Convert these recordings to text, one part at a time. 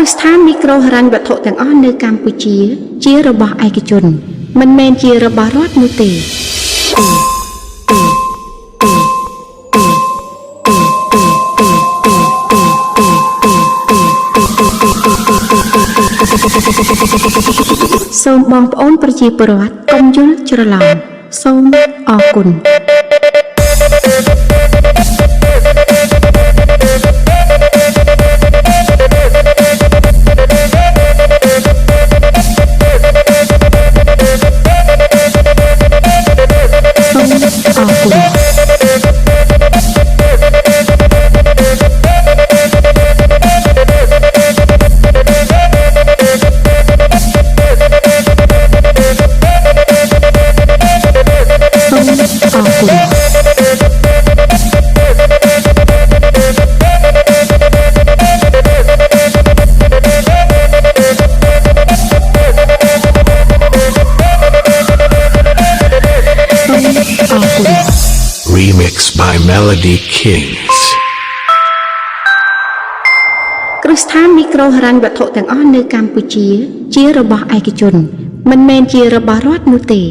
គ្រឹះស្ថានមីក្រូហិរញ្ញវត្ថុទាំងអស់នៅកម្ពុជាជារបស់ឯកជនមិនមែនជារបស់រដ្ឋនោះទេសូមបងប្អូនប្រជាពលរដ្ឋកុំយល់ច្រឡំសូមអរគុណRemix by Melody Kings គ្រឹះស្ថានមីក្រូហិរញ្ញវត្ថុទាំងអស់នៅកម្ពុជាជារបស់ឯកជនមិនមែនជារបស់រដ្ឋនោះទេ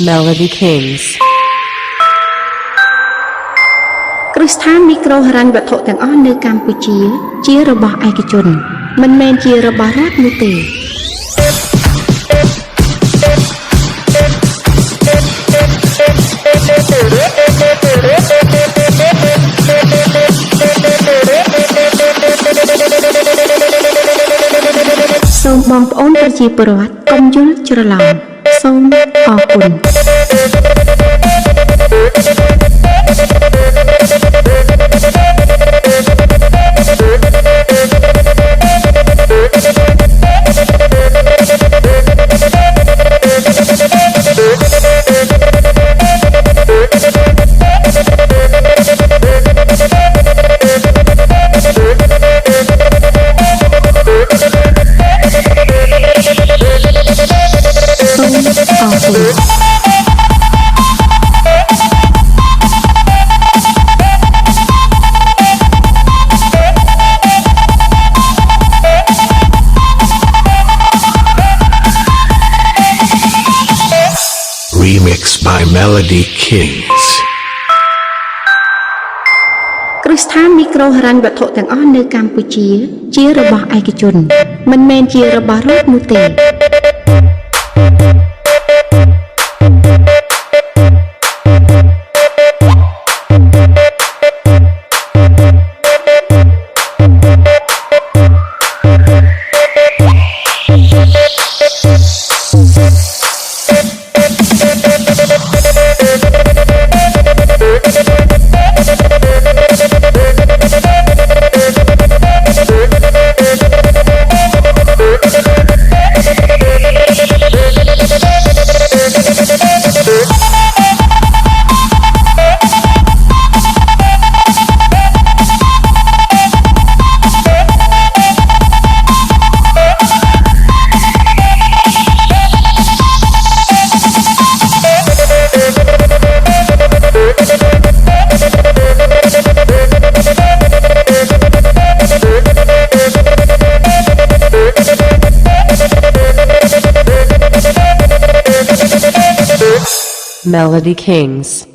Melody Kings គ្រឹះស្ថានមីក្រូហិរញ្ញវត្ថុទាំងអស់នៅកម្ពុជាជារបស់ឯកជនមិនមែនជារបស់រដ្ឋនោះទេសូមបងប្អូនប្រជាពលរដ្ឋកុំយល់ច្រឡំសូមអរគុណRemix by Melody Kings គ្រឹះស្ថានមីក្រូហិរញ្ញវត្ថុទាំងអស់នៅកម្ពុជាជារបស់ឯកជនមិនមែនជារបស់រដ្ឋនោះទេMelody Kings